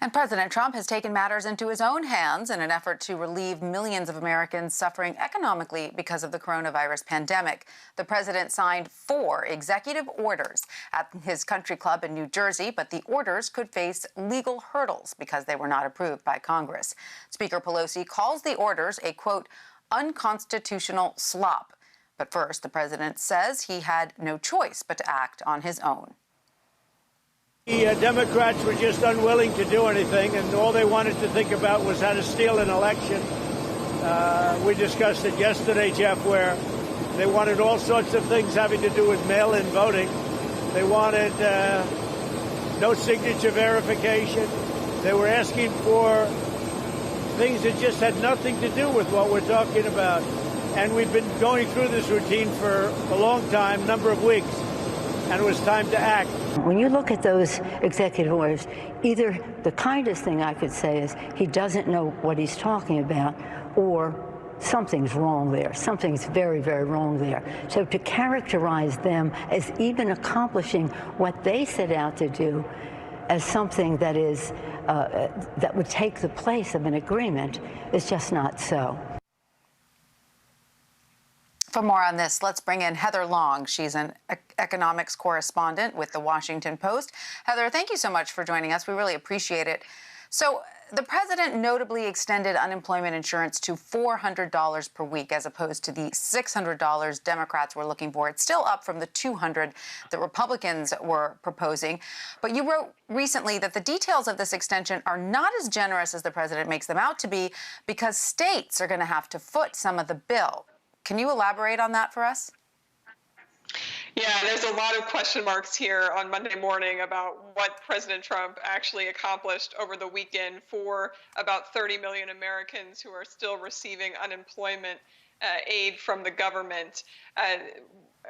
And President Trump has taken matters into his own hands in an effort to relieve millions of Americans suffering economically because of the coronavirus pandemic. The president signed 4 executive orders at his country club in New Jersey, but the orders could face legal hurdles because they were not approved by Congress. Speaker Pelosi calls the orders a, quote, unconstitutional slop. But first, the president says he had no choice but to act on his own. The Democrats were just unwilling to do anything, and all they wanted to think about was how to steal an election. We discussed it yesterday, Jeff, where they wanted all sorts of things having to do with mail-in voting. They wanted no signature verification. They were asking for things that just had nothing to do with what we're talking about. And we've been going through this routine for a long time, number of weeks, and it was time to act. When you look at those executive orders, either the kindest thing I could say is he doesn't know what he's talking about, or something's wrong there. Something's very, very wrong there. So to characterize them as even accomplishing what they set out to do as something that is that would take the place of an agreement is just not so. For more on this, let's bring in Heather Long. She's an economics correspondent with The Washington Post. Heather, thank you so much for joining us. We really appreciate it. So the president notably extended unemployment insurance to $400 per week as opposed to the $600 Democrats were looking for. It's still up from the $200 that Republicans were proposing. But you wrote recently that the details of this extension are not as generous as the president makes them out to be because states are going to have to foot some of the bill. Can you elaborate on that for us? Yeah, there's a lot of question marks here on Monday morning about what President Trump actually accomplished over the weekend for about 30 million Americans who are still receiving unemployment aid from the government.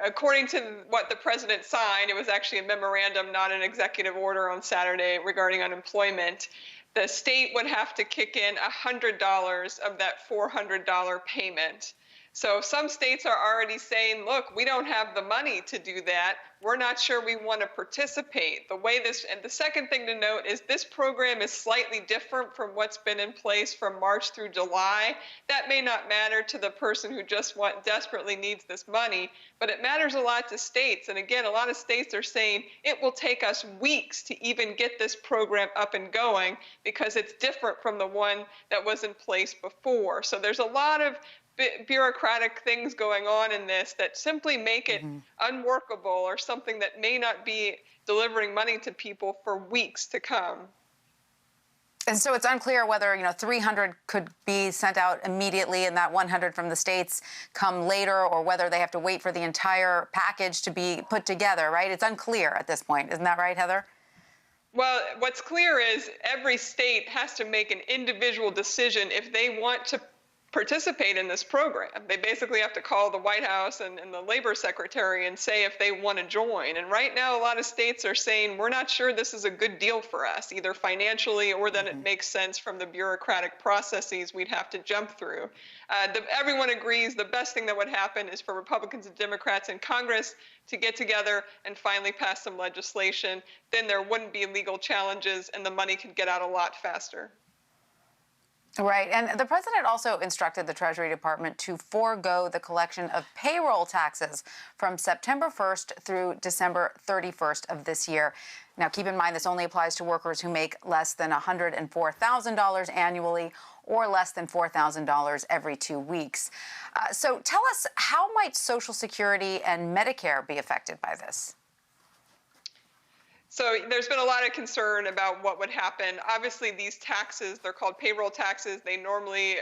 According to what the president signed, it was actually a memorandum, not an executive order on Saturday regarding unemployment. The state would have to kick in $100 of that $400 payment. So some states are already saying, look, we don't have the money to do that. We're not sure we want to participate. And the second thing to note is this program is slightly different from what's been in place from March through July. That may not matter to the person who just desperately needs this money, but it matters a lot to states. And again, a lot of states are saying it will take us weeks to even get this program up and going because it's different from the one that was in place before. So there's a lot of bureaucratic things going on in this that simply make it unworkable or something that may not be delivering money to people for weeks to come. And so it's unclear whether, 300 could be sent out immediately and that 100 from the states come later, or whether they have to wait for the entire package to be put together, right? It's unclear at this point. Isn't that right, Heather? Well, what's clear is every state has to make an individual decision if they want to participate in this program. They basically have to call the White House and the Labor Secretary and say if they want to join. And right now, a lot of states are saying, we're not sure this is a good deal for us, either financially or that it makes sense from the bureaucratic processes we'd have to jump through. Everyone agrees the best thing that would happen is for Republicans and Democrats in Congress to get together and finally pass some legislation. Then there wouldn't be legal challenges and the money could get out a lot faster. Right. And the president also instructed the Treasury Department to forego the collection of payroll taxes from September 1st through December 31st of this year. Now, keep in mind, this only applies to workers who make less than $104,000 annually or less than $4,000 every 2 weeks. So tell us, how might Social Security and Medicare be affected by this? So there's been a lot of concern about what would happen. Obviously, these taxes, they're called payroll taxes. They normally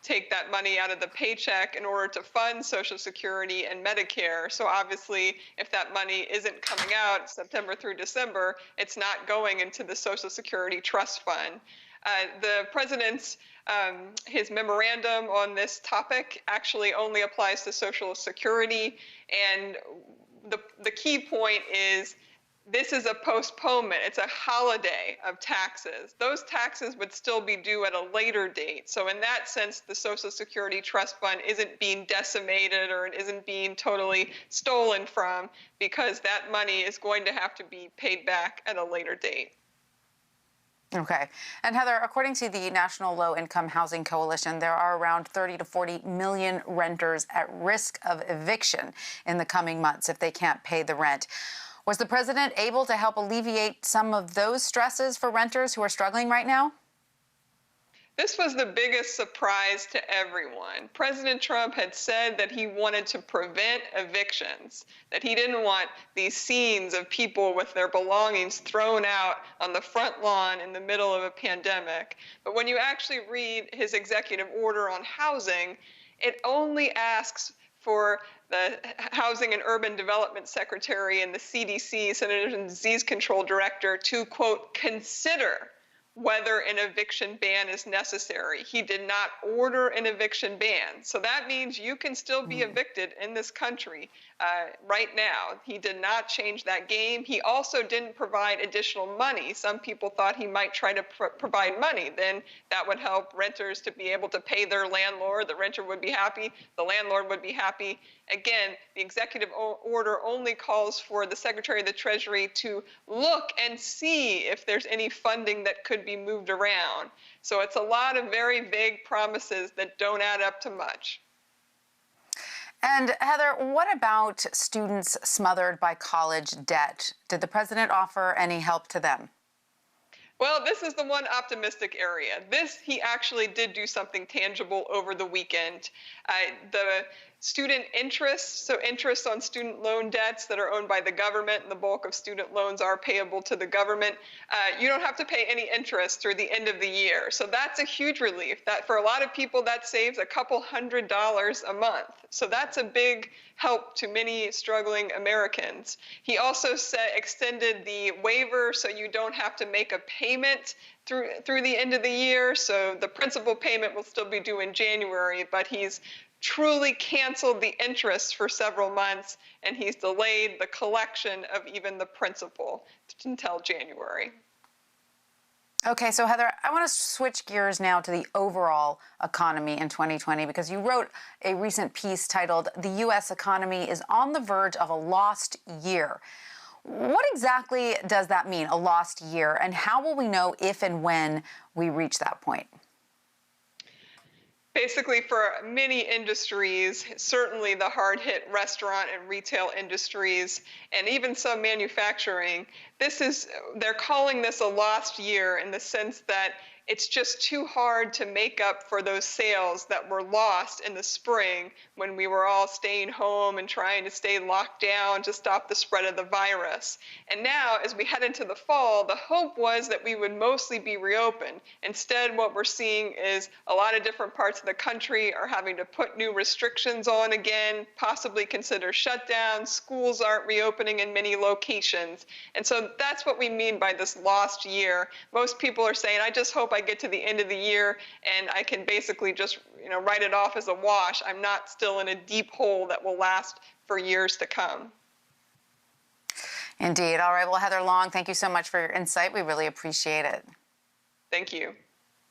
take that money out of the paycheck in order to fund Social Security and Medicare. So obviously, if that money isn't coming out September through December, it's not going into the Social Security Trust Fund. The president's his memorandum on this topic actually only applies to Social Security. And the key point is, this is a postponement. It's a holiday of taxes. Those taxes would still be due at a later date. So in that sense, the Social Security Trust Fund isn't being decimated or it isn't being totally stolen from, because that money is going to have to be paid back at a later date. Okay. And Heather, according to the National Low Income Housing Coalition, there are around 30 to 40 million renters at risk of eviction in the coming months if they can't pay the rent. Was the president able to help alleviate some of those stresses for renters who are struggling right now? This was the biggest surprise to everyone. President Trump had said that he wanted to prevent evictions, that he didn't want these scenes of people with their belongings thrown out on the front lawn in the middle of a pandemic. But when you actually read his executive order on housing, it only asks for the Housing and Urban Development Secretary and the CDC, Centers and Disease Control Director, to, quote, consider whether an eviction ban is necessary. He did not order an eviction ban. So that means you can still be evicted in this country right now. He did not change that game. He also didn't provide additional money. Some people thought he might try to provide money. Then that would help renters to be able to pay their landlord. The renter would be happy. The landlord would be happy. Again, the executive order only calls for the Secretary of the Treasury to look and see if there's any funding that could be moved around. So it's a lot of very vague promises that don't add up to much. And Heather, what about students smothered by college debt? Did the president offer any help to them? Well, this is the one optimistic area. He actually did do something tangible over the weekend. The student interest, so interest on student loan debts that are owned by the government, and the bulk of student loans are payable to the government, you don't have to pay any interest through the end of the year. So that's a huge relief. That for a lot of people, that saves a couple $100s a month. So that's a big help to many struggling Americans. He also extended the waiver so you don't have to make a payment through the end of the year. So the principal payment will still be due in January, but he's truly canceled the interest for several months, and he's delayed the collection of even the principal until January. Okay, so Heather, I want to switch gears now to the overall economy in 2020, because you wrote a recent piece titled "The U.S. Economy is on the Verge of a Lost Year." What exactly does that mean, a lost year, and how will we know if and when we reach that point? Basically, for many industries, certainly the hard-hit restaurant and retail industries, and even some manufacturing, they're calling this a lost year in the sense that it's just too hard to make up for those sales that were lost in the spring when we were all staying home and trying to stay locked down to stop the spread of the virus. And now, as we head into the fall, the hope was that we would mostly be reopened. Instead, what we're seeing is a lot of different parts of the country are having to put new restrictions on again, possibly consider shutdowns. Schools aren't reopening in many locations. And so that's what we mean by this lost year. Most people are saying, I just hope I get to the end of the year and I can basically just write it off as a wash. I'm not still in a deep hole that will last for years to come. Indeed. All right. Well, Heather Long, thank you so much for your insight. We really appreciate it. Thank you.